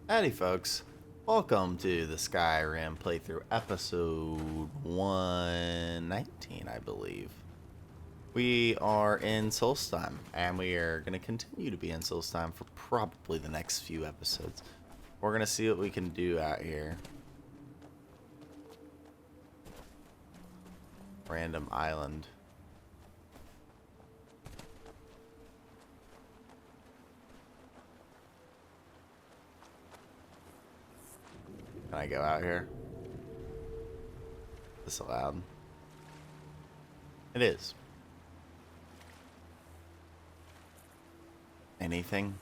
Howdy folks, welcome to the Skyrim playthrough episode 119, I believe. We are in Solstheim, and we are going to continue to be in Solstheim for probably the next few episodes. We're going to see what we can do out here. Random island. Can I go out here? Is this allowed? It is. Anything?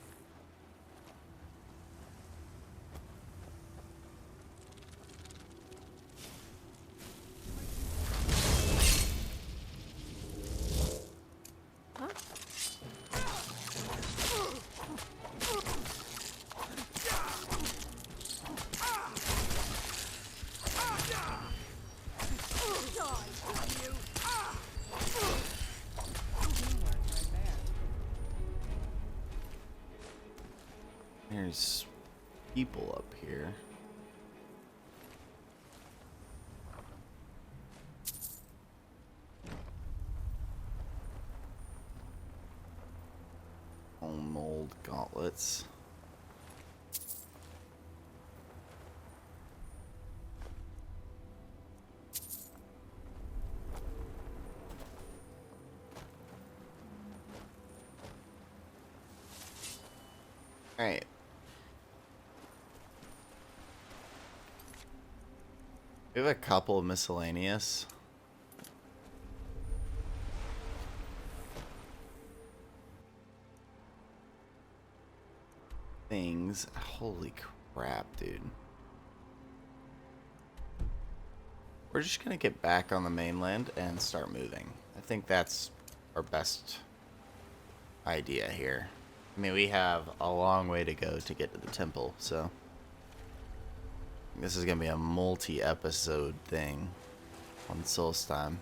There's people up here. Mold gauntlets. All right. We have a couple of miscellaneous. Things. Holy crap, dude. We're just gonna get back on the mainland and start moving. I think that's our best idea here. I mean, we have a long way to go to get to the temple, so this is gonna be a multi-episode thing on Solstheim.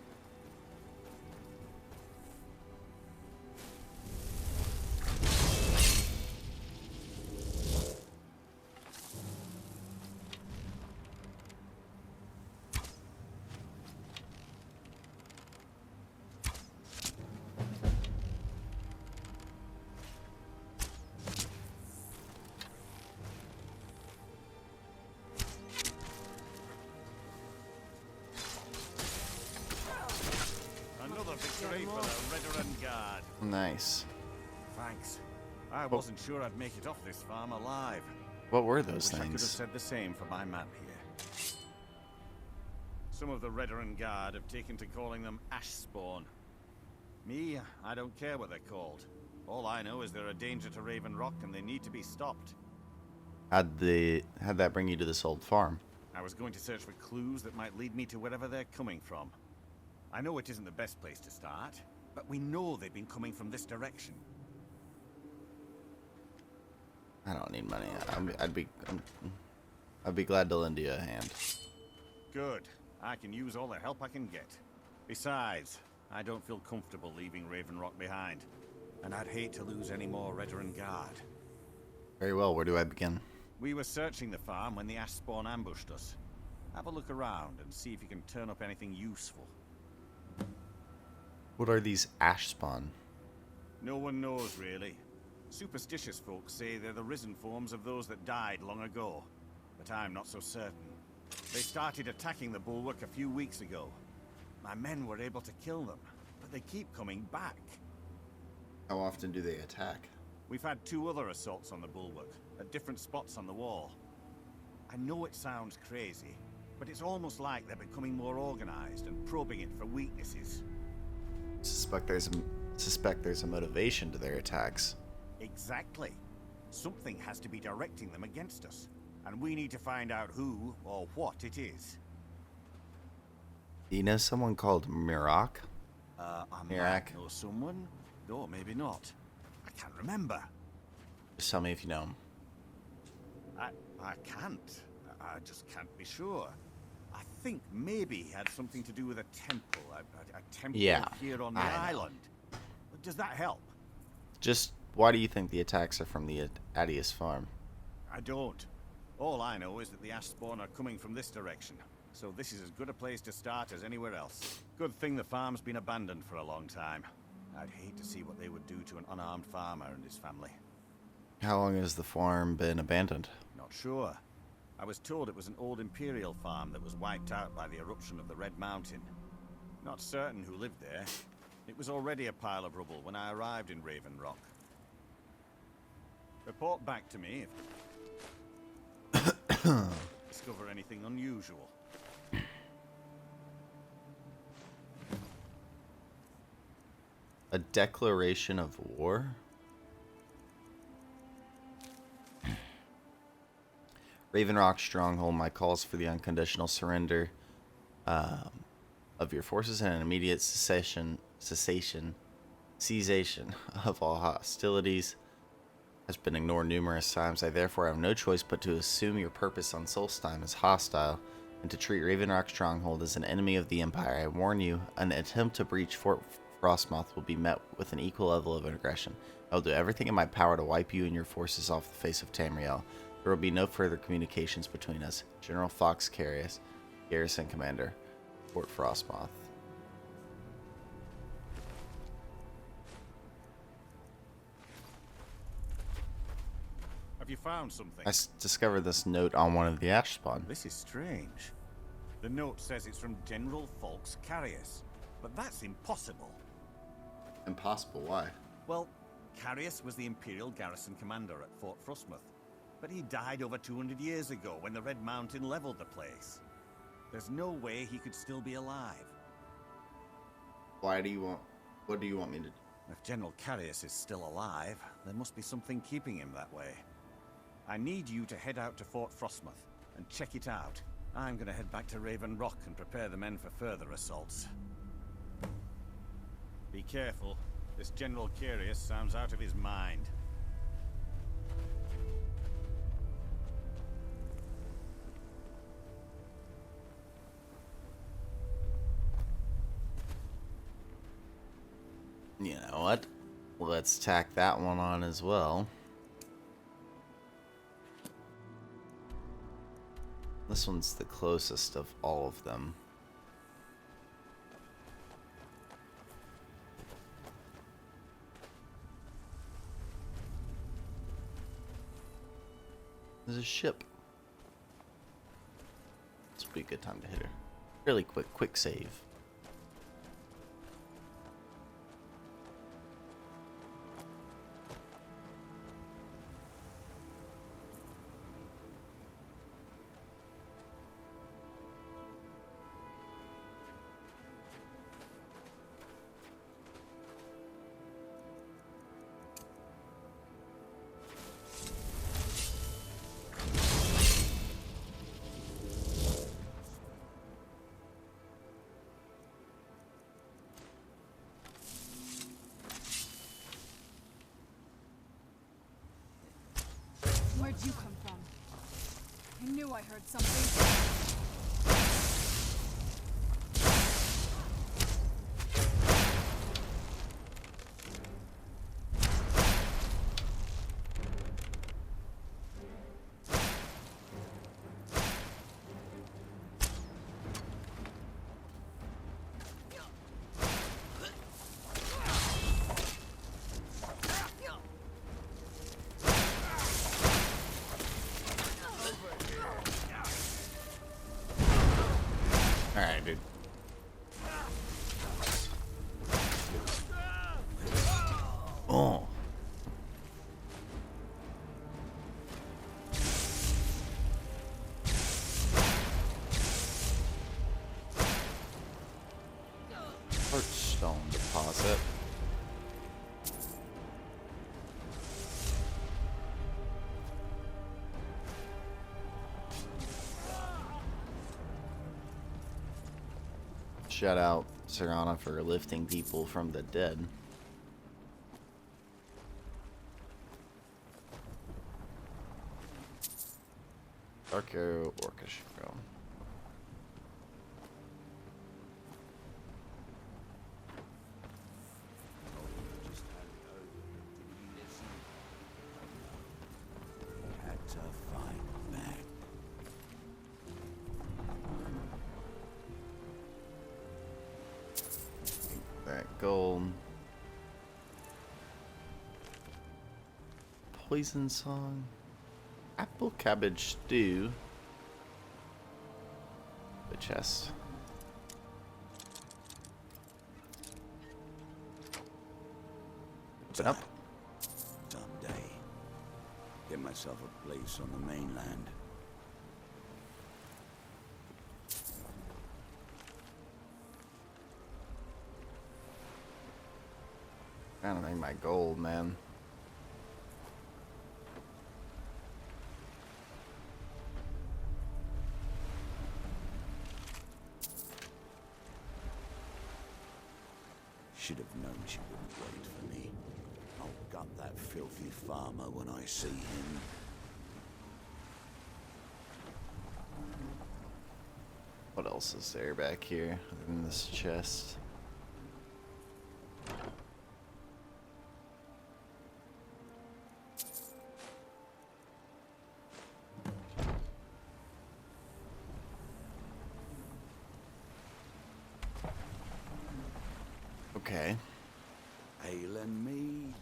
Victory for the Veteran Guard. Nice. Thanks. I wasn't sure I'd make it off this farm alive. What were those Wish I could have things? said the same for my man here. Some of the Veteran Guard have taken to calling them ash spawn. Me, I don't care what they're called. All I know is they're a danger to Raven Rock and they need to be stopped. How'd that bring you to this old farm? I was going to search for clues that might lead me to wherever they're coming from. I know it isn't the best place to start, but we know they've been coming from this direction. I don't need money. I'd be glad to lend you a hand. Good. I can use all the help I can get. Besides, I don't feel comfortable leaving Raven Rock behind, and I'd hate to lose any more Veteran Guard. Very well. Where do I begin? We were searching the farm when the ash spawn ambushed us. Have a look around and see if you can turn up anything useful. What are these ash spawn? No one knows, really. Superstitious folks say they're the risen forms of those that died long ago, but I'm not so certain. They started attacking the bulwark a few weeks ago. My men were able to kill them, but they keep coming back. How often do they attack? We've had 2 other assaults on the bulwark, at different spots on the wall. I know it sounds crazy, but it's almost like they're becoming more organized and probing it for weaknesses. Suspect there's a motivation to their attacks. Exactly. Something has to be directing them against us, and we need to find out who or what it is. Do you know someone called Mirak? I Mirak. might know someone, or maybe not. I can't remember. Just tell me if you know him. I can't. I just can't be sure. I think maybe he had something to do with a temple. A temple here on the island. Does that help? Just why do you think the attacks are from the Adius farm? I don't. All I know is that the ash spawn are coming from this direction, so this is as good a place to start as anywhere else. Good thing the farm's been abandoned for a long time. I'd hate to see what they would do to an unarmed farmer and his family. How long has the farm been abandoned? Not sure. I was told it was an old Imperial farm that was wiped out by the eruption of the Red Mountain. Not certain who lived there. It was already a pile of rubble when I arrived in Raven Rock. Report back to me if discover anything unusual. A declaration of war? Raven Rock Stronghold, my calls for the unconditional surrender of your forces and an immediate cessation of all hostilities has been ignored numerous times. I therefore have no choice but to assume your purpose on Solstheim is hostile and to treat Raven Rock Stronghold as an enemy of the Empire. I warn you, an attempt to breach Fort Frostmoth will be met with an equal level of aggression. I will do everything in my power to wipe you and your forces off the face of Tamriel. There will be no further communications between us. General Fox Carius, Garrison Commander, Fort Frostmoth. Have you found something? I discovered this note on one of the ash spawn. This is strange. The note says it's from General Fox Carius, but that's impossible. Impossible, why? Well, Carius was the Imperial garrison commander at Fort Frostmoth, but he died over 200 years ago when the Red Mountain leveled the place. There's no way he could still be alive. What do you want me to do? If General Carius is still alive, there must be something keeping him that way. I need you to head out to Fort Frostmoth and check it out. I'm gonna head back to Raven Rock and prepare the men for further assaults. Be careful. This General Carius sounds out of his mind. You know what? Let's tack that one on as well. This one's the closest of all of them. There's a ship. This would be a good time to hit her. Really quick save. Where'd you come from? I knew I heard something. Alright, dude. Oh. Heartstone deposit. Shout out Serana for lifting people from the dead. Arco Orchestra. Had to fight back. gold. Poison song. Apple cabbage stew. The chest. Open up. Someday, get myself a place on the mainland. Trying to make my gold, man. Should have known she wouldn't wait for me. I'll gut that filthy farmer when I see him. What else is there back here other than this chest? Okay. Ale and mead.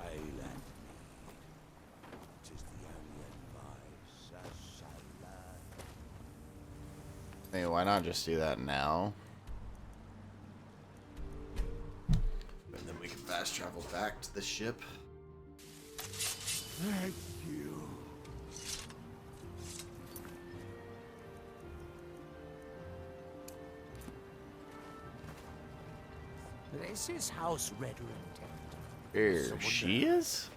Ale and mead. 'Tis the only advice a sailor. Hey, why not just do that now? And then we can fast travel back to the ship. Thank you. This is House Redder. Here she is?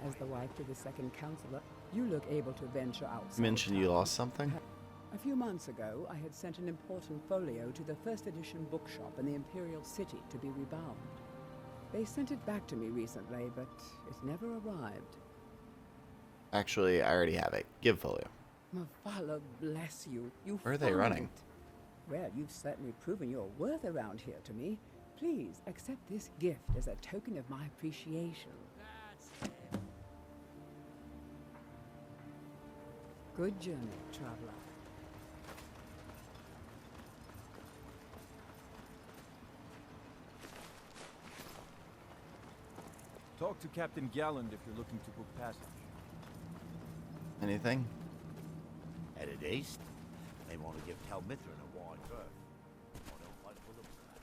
As the wife to the second counselor, you look able to venture outside. You mentioned you town. lost something? A few months ago, I had sent an important folio to the first edition bookshop in the Imperial City to be rebound. They sent it back to me recently, but it never arrived. Actually, I already have it. Give folio. Father bless you. You Where are they found running? it. Well, you've certainly proven your worth around here to me. Please accept this gift as a token of my appreciation. Good journey, traveler. Talk to Captain Galland if you're looking to book passage. Anything? Headed east. They want to give Talmithrin a wide berth. I don't like the looks of that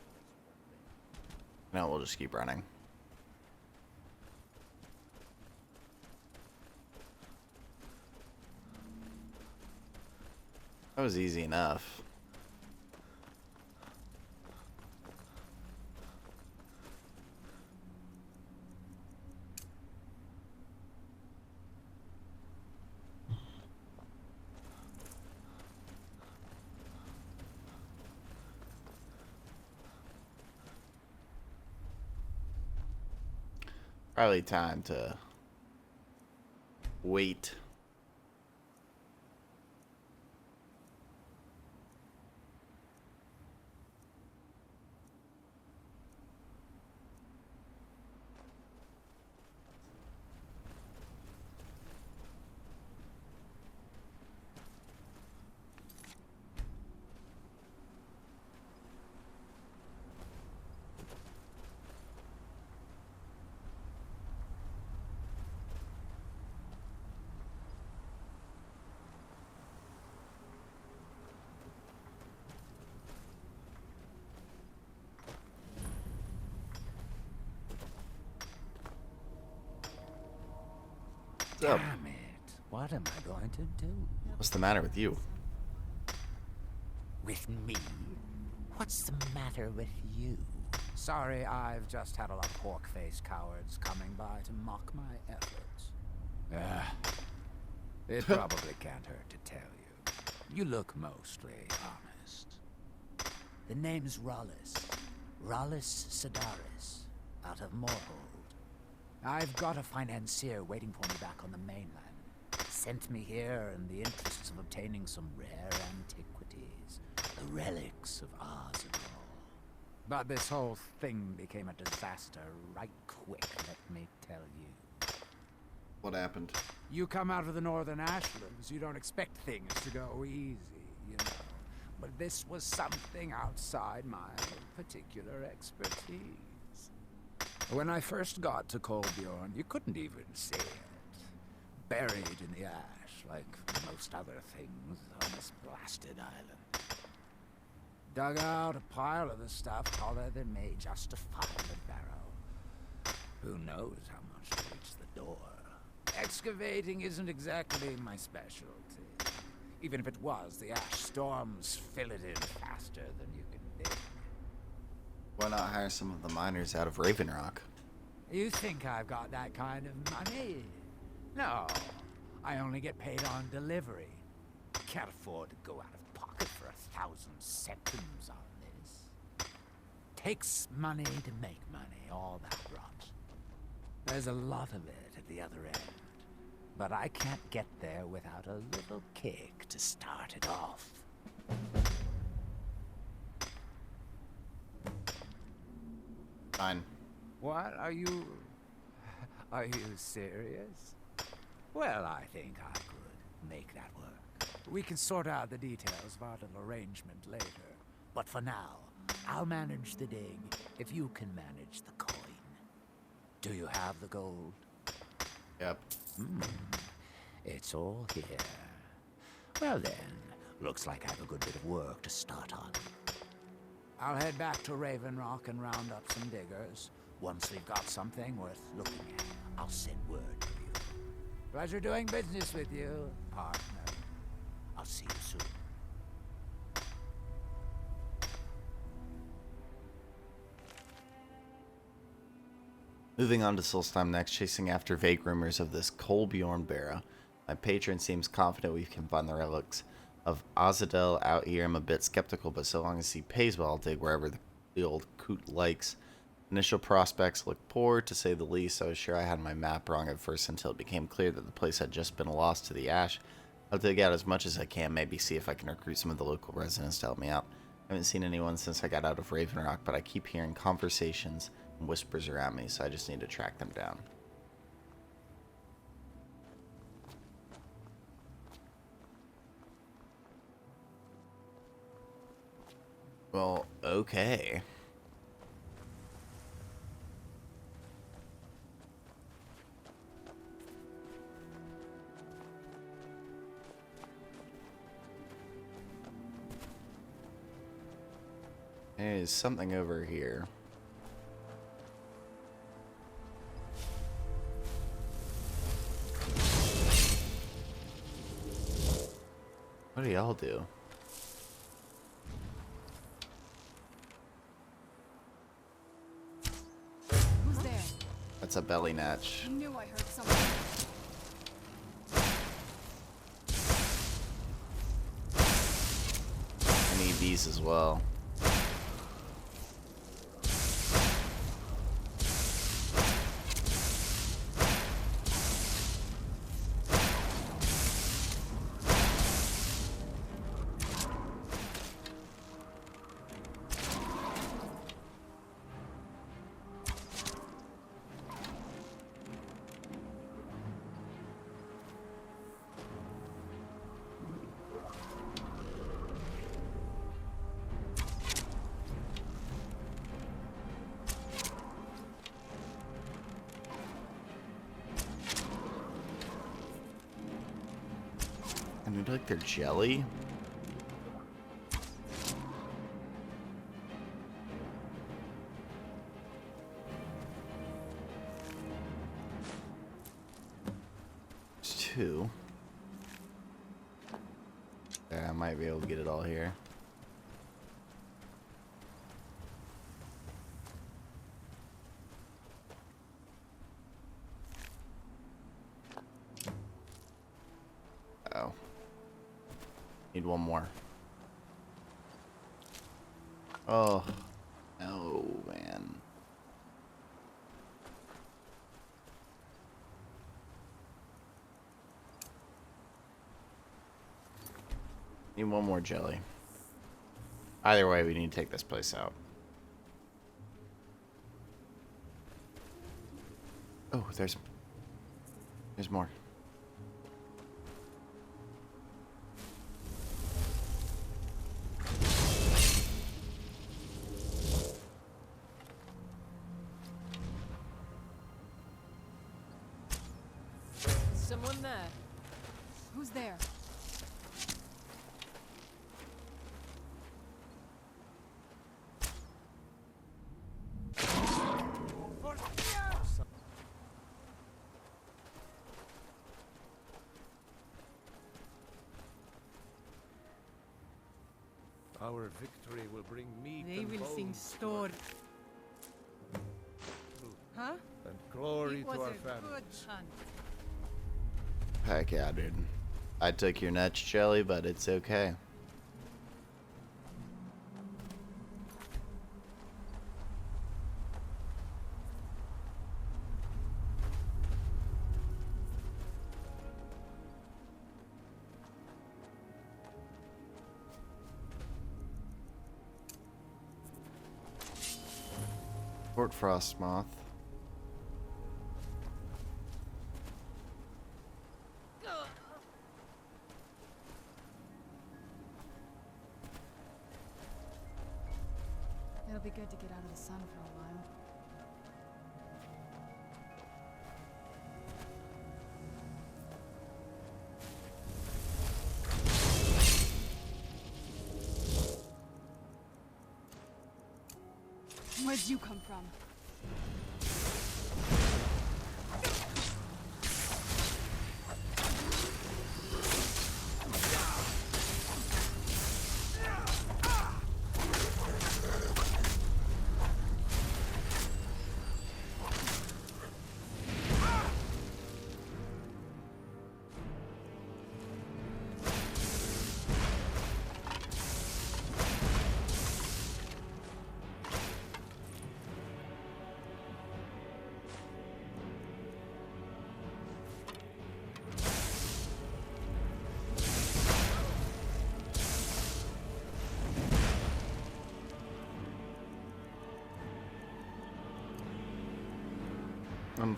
place. No, we'll just keep running. That was easy enough. Probably time to wait. What's up? Damn it. What am I going to do? What's the matter with you? With me? What's the matter with you? Sorry, I've just had a lot of pork-faced cowards coming by to mock my efforts. It probably can't hurt to tell you. You look mostly honest. The name's Rollis. Rollis Sedaris, out of Moorhold. I've got a financier waiting for me back on the mainland. Sent me here in the interests of obtaining some rare antiquities. The relics of Arsenal. But this whole thing became a disaster right quick, let me tell you. What happened? You come out of the northern ashlands, you don't expect things to go easy, you know. but this was something outside my particular expertise. When I first got to Kolbjorn, you couldn't even see it. Buried in the ash, like most other things on this blasted island. Dug out a pile of the stuff taller than me just to find the barrow. Who knows how much to reach the door? Excavating isn't exactly my specialty. Even if it was, the ash storms fill it in faster than you can dig. Why not hire some of the miners out of Raven Rock? You think I've got that kind of money? No, I only get paid on delivery. Can't afford to go out of pocket for 1,000 centimes on this. Takes money to make money, all that rot. There's a lot of it at the other end. But I can't get there without a little kick to start it off. Fine. What? Are you serious? Well, I think I could make that work. We can sort out the details of our little arrangement later. But for now, I'll manage the dig if you can manage the coin. Do you have the gold? Yep. It's all here. Well then, looks like I have a good bit of work to start on. I'll head back to Raven Rock and round up some diggers. Once we've got something worth looking at, I'll send word to you. Pleasure doing business with you, partner. I'll see you soon. Moving on to Solstheim next, chasing after vague rumors of this Kolbjorn Barrow. My patron seems confident we can find the relics of Azadel out here. I'm a bit skeptical, but so long as he pays well, I'll dig wherever the old coot likes. Initial prospects look poor, to say the least. I was sure I had my map wrong at first until it became clear that the place had just been lost to the ash. I'll dig out as much as I can, maybe see if I can recruit some of the local residents to help me out. I haven't seen anyone since I got out of Raven Rock, but I keep hearing conversations and whispers around me, so I just need to track them down. Well, okay. There's something over here. What do y'all do? Who's there? That's a belly natch. I knew I heard something. I need these as well. I need like their jelly. There's two. Yeah, I might be able to get it all here. Oh. Need one more. Oh. No, man. Need one more jelly. Either way, we need to take this place out. Oh, there's more. someone there. Who's there? Our victory will bring meat They and will sing bones story. Huh? and glory It was to our a good families. hunt. Heck yeah, dude. I took your nuts, Shelly, but it's okay. Fort Frostmoth. It'll be good to get out of the sun for a while. Where'd you come from?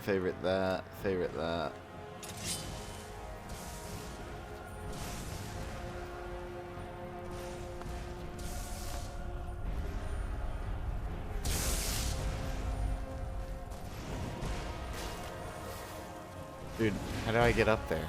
Favorite that. Favorite that. Dude, how do I get up there?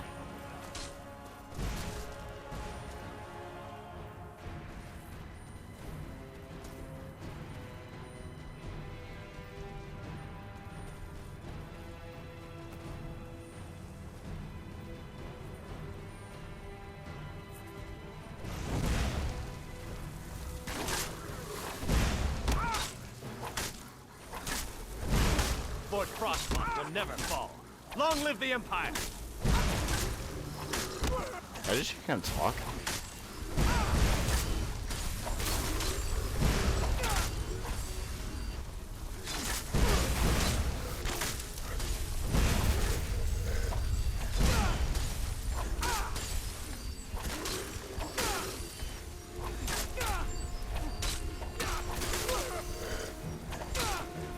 Fort Frostmoth will never fall. Long live the Empire! I just hear him talking.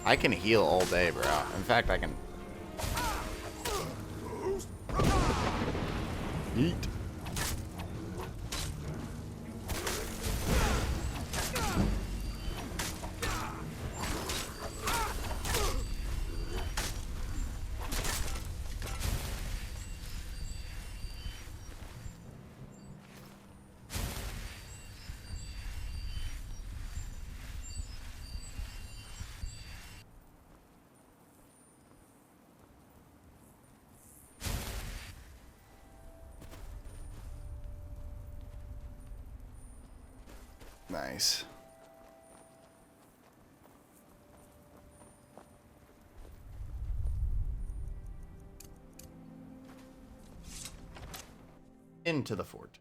I can heal all day, bro. In fact, I can... Eat. Nice. Into the fort.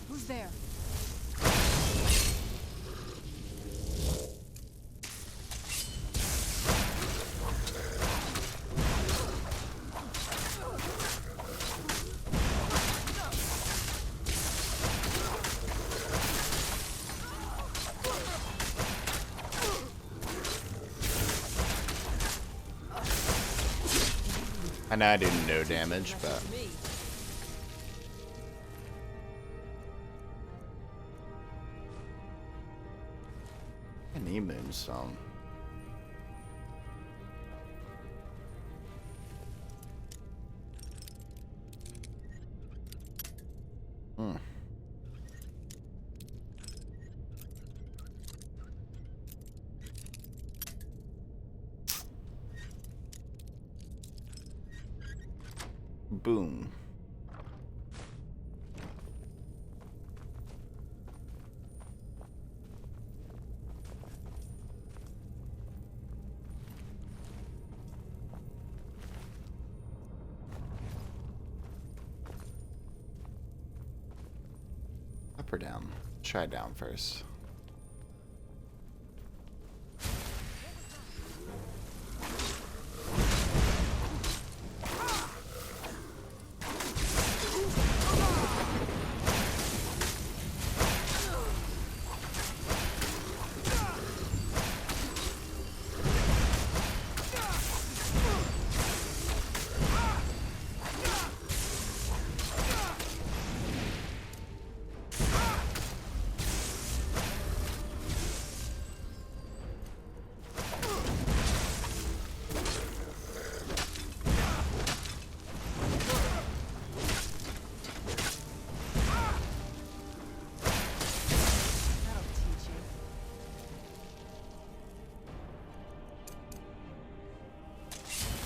Who's there? I know I do no damage, but... Me. I me moonstone. Hmm. Boom. Up or down? Try down first.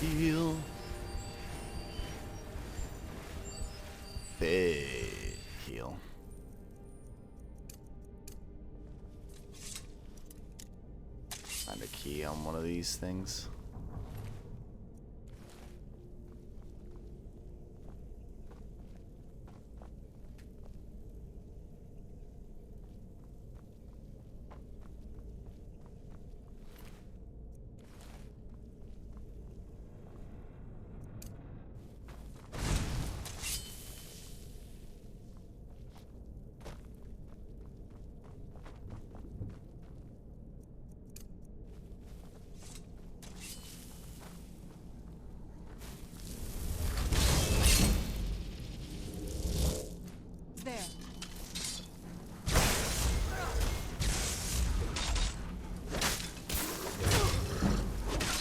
Heal. Big heal. Find a key on one of these things.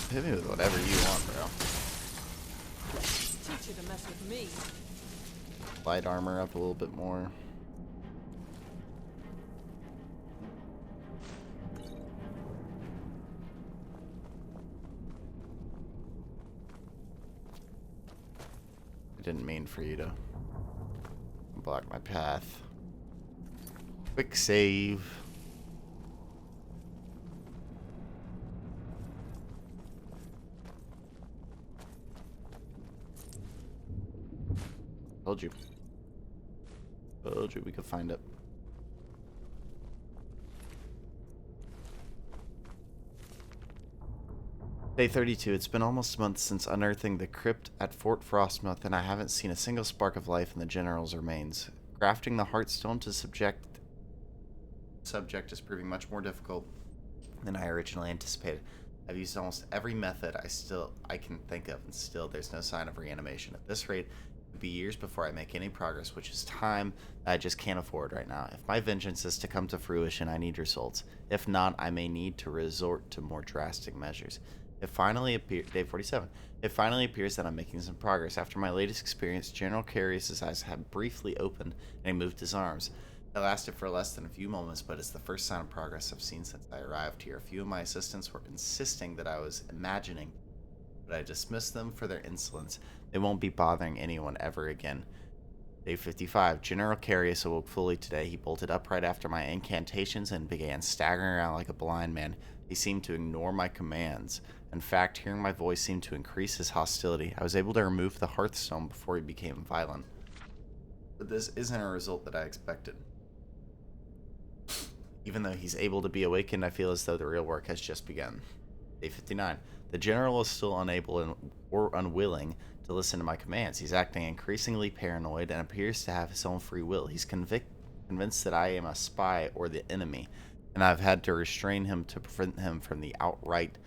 Hit me with whatever you want, bro. Teach you to mess with me. Light armor up a little bit more. I didn't mean for you to block my path. Quick save. Told you. Told you we could find it. Day 32. It's been almost a month since unearthing the crypt at Fort Frostmouth, and I haven't seen a single spark of life in the General's remains. Crafting the Heartstone to subject is proving much more difficult than I originally anticipated. I've used almost every method I can think of, and still there's no sign of reanimation. At this rate, it'll be years before I make any progress, which is time that I just can't afford right now. If my vengeance is to come to fruition, I need results. If not, I may need to resort to more drastic measures. It finally appears, day 47. It finally appears that I'm making some progress. After my latest experience, General Carius's eyes had briefly opened, and he moved his arms. It lasted for less than a few moments, but it's the first sign of progress I've seen since I arrived here. A few of my assistants were insisting that I was imagining, but I dismissed them for their insolence. They won't be bothering anyone ever again. Day 55. General Carius awoke fully today. He bolted upright after my incantations and began staggering around like a blind man. He seemed to ignore my commands. In fact, hearing my voice seemed to increase his hostility. I was able to remove the Hearthstone before he became violent. But this isn't a result that I expected. Even though he's able to be awakened, I feel as though the real work has just begun. Day 59. The General is still unable or unwilling to listen to my commands. He's acting increasingly paranoid and appears to have his own free will. He's convinced that I am a spy or the enemy, and I've had to restrain him to prevent him from outright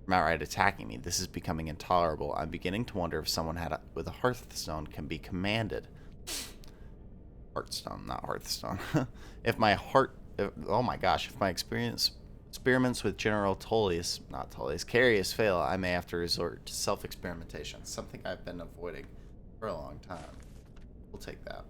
attacking me. This is becoming intolerable. I'm beginning to wonder if someone with a Hearthstone can be commanded. Hearthstone, not Hearthstone. If my experience experiments with General Carius fail, I may have to resort to self-experimentation. Something I've been avoiding for a long time. We'll take that.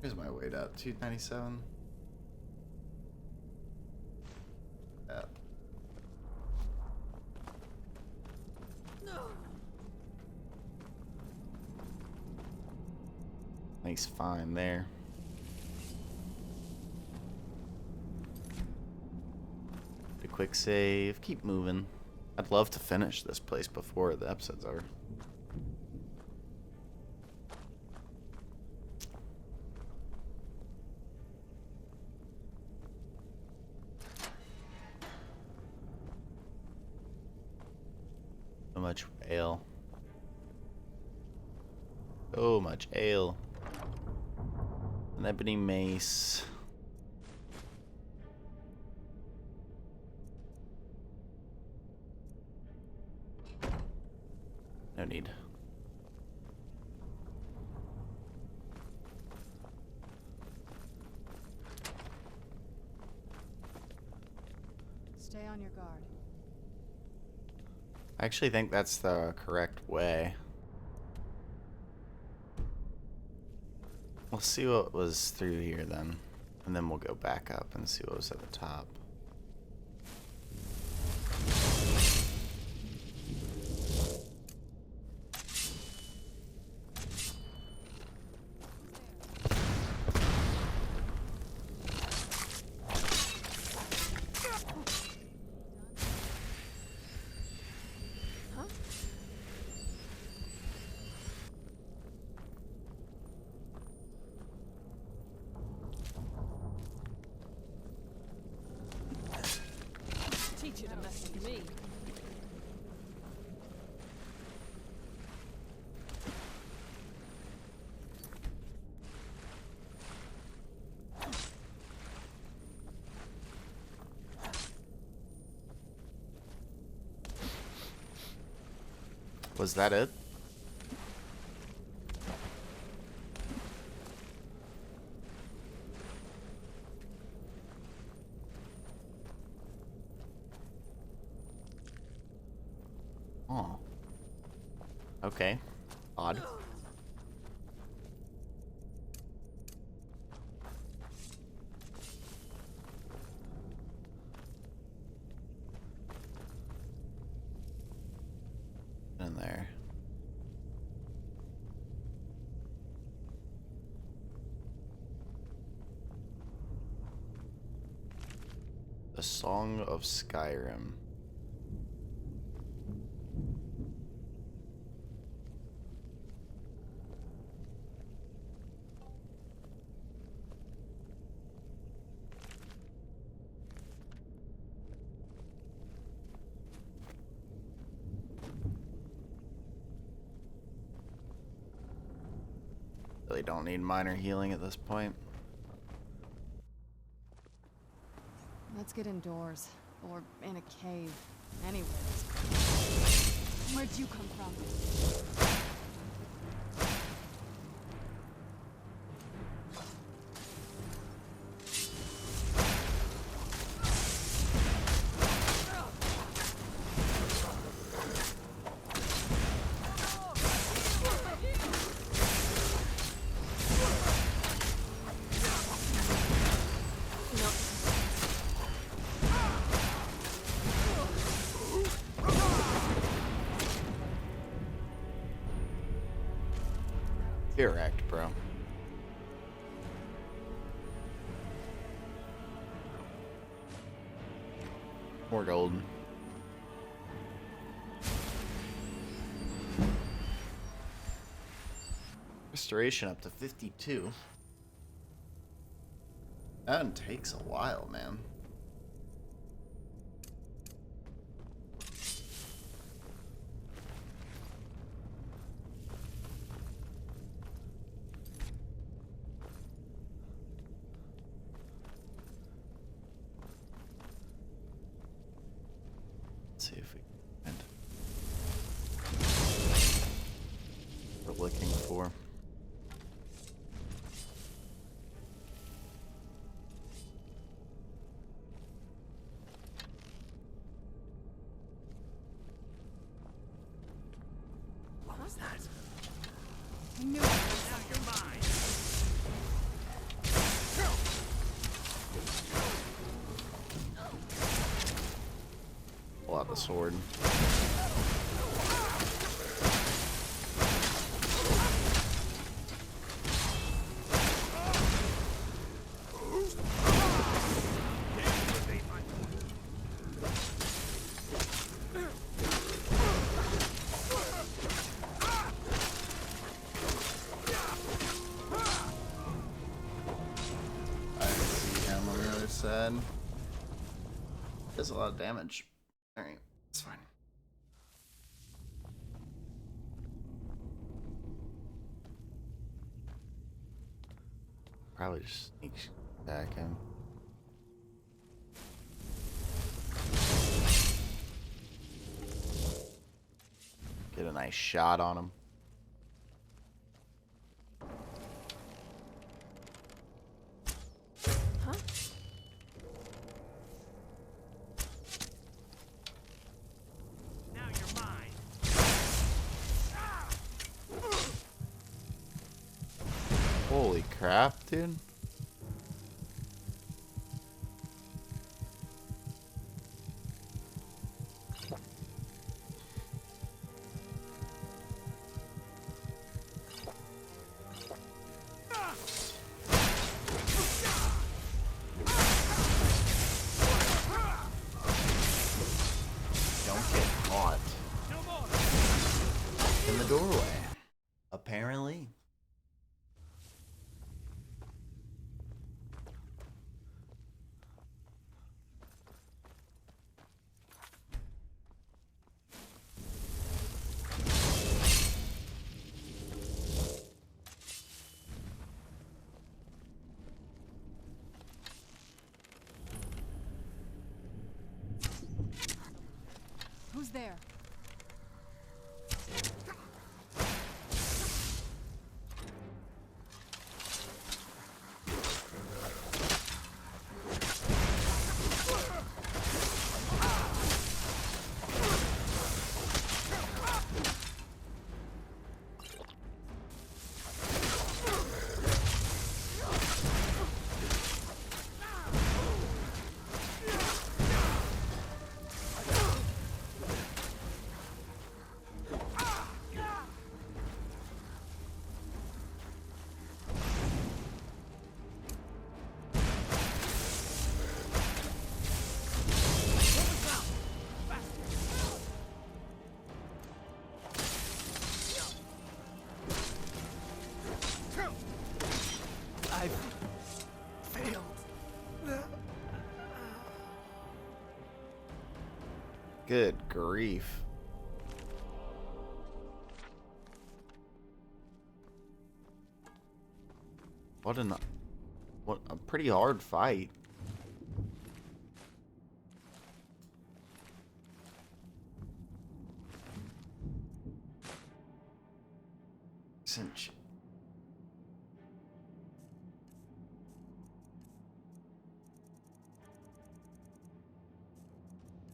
Here's my weight up. 297. Yeah. Nice find there. A quick save. Keep moving. I'd love to finish this place before the episode's over. So much ale. So much ale. An ebony mace. No need. Stay on your guard. I actually think that's the correct way. We'll see what was through here then. And then we'll go back up and see what was at the top. Teach you to mess with me. Was that it? Oh. Okay. Odd. In there. The Song of Skyrim. Really don't need minor healing at this point. Let's get indoors. Or in a cave. Anywhere. Where'd you come from? You're wrecked, bro. More gold. Restoration up to 52. That one takes a while, man. See if we can. looking for. What was that? I knew I heard something. Pull out the sword. I see him on the other side. Does a lot of damage. Alright, it's fine. Probably just sneak attack him. Get a nice shot on him. Huh? Now you're mine. Holy crap, dude. Don't get caught No more. in the doorway. Apparently. Who's there? I've failed. Good grief. What a pretty hard fight. Cinch.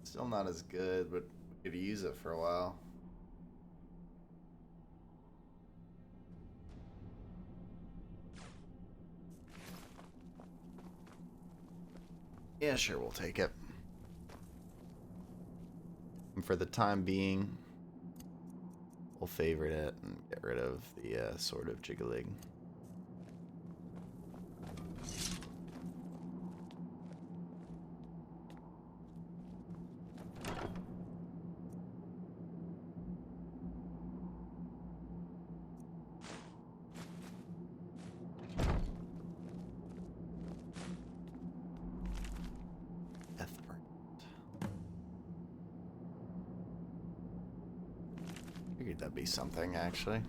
Still not as good, but we could use it for a while. Yeah, sure, we'll take it. And for the time being, we'll favorite it and get rid of the Sword of Jiggling. Figured that'd be something, actually.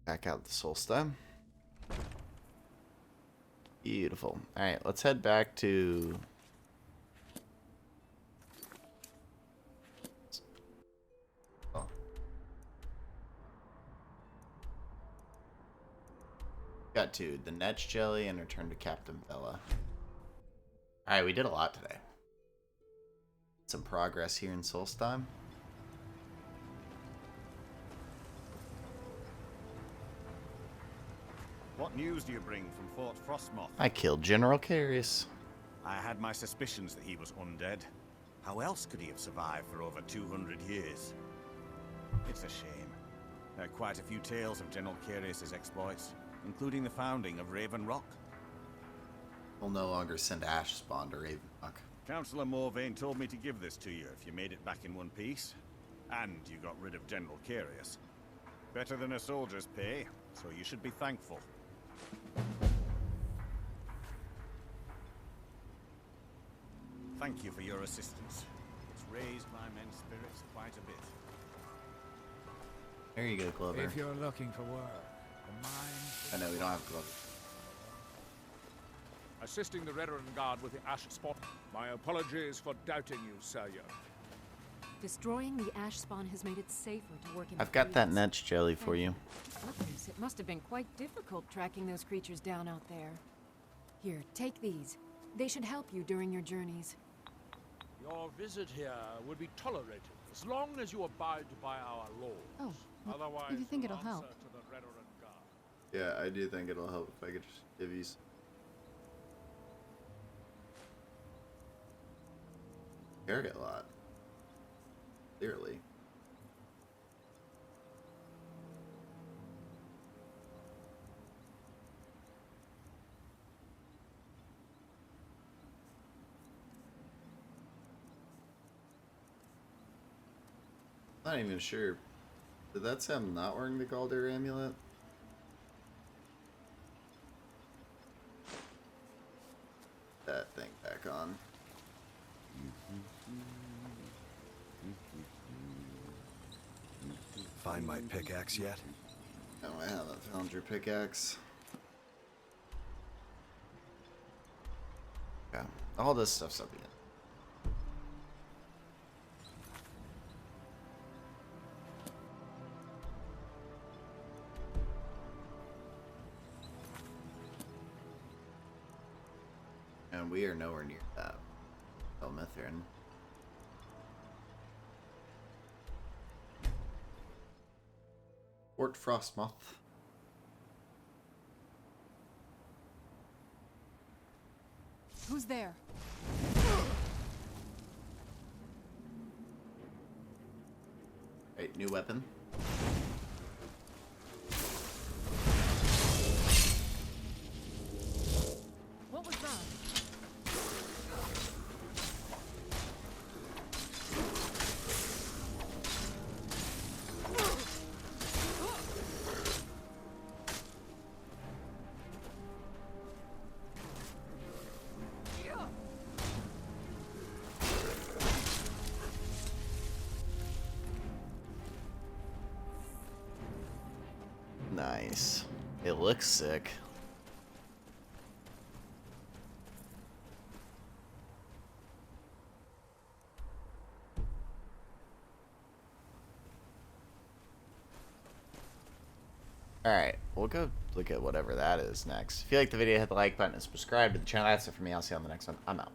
Back out the Solstheim. Beautiful. Alright, let's head back to... Oh. Got to the Netch Jelly and return to Captain Bella. Alright, we did a lot today. Some progress here in Solstheim. What news do you bring from Fort Frostmoth? I killed General Carius. I had my suspicions that he was undead. How else could he have survived for over 200 years? It's a shame. There are quite a few tales of General Carius' exploits, including the founding of Raven Rock. We'll no longer send Ash Spawn to Raven Rock. Councillor Morvain told me to give this to you if you made it back in one piece. And you got rid of General Carius. Better than a soldier's pay, so you should be thankful. Thank you for your assistance. It's raised my men's spirits quite a bit. There you go, Clover. If you're looking for work, the mine... I know we don't have Clover. Assisting the Veteran Guard with the Ash Spot. My apologies for doubting you, Sire. Destroying the ash spawn has made it safer to work in I've got that fields. Netch Jelly for you. Goodness, it must have been quite difficult tracking those creatures down out there. Here, take these. They should help you during your journeys. Your visit here will be tolerated as long as you abide by our laws. Oh, Otherwise, if you think we'll it'll help. answer to the Veteran Guard. Yeah, I do think it'll help if I could just give you... Carry a lot. Clearly. Not even sure. Did that say I'm not wearing the Galder amulet? That thing back on. Find my pickaxe yet? No, I haven't found your pickaxe. Yeah, all this stuff's up here. And we are nowhere near that. Mithrin. Fort Frostmoth. Who's there? Right, new weapon. What was that? Nice. It looks sick. Alright, we'll go look at whatever that is next. If you like the video, hit the like button and subscribe to the channel. That's it for me. I'll see you on the next one. I'm out.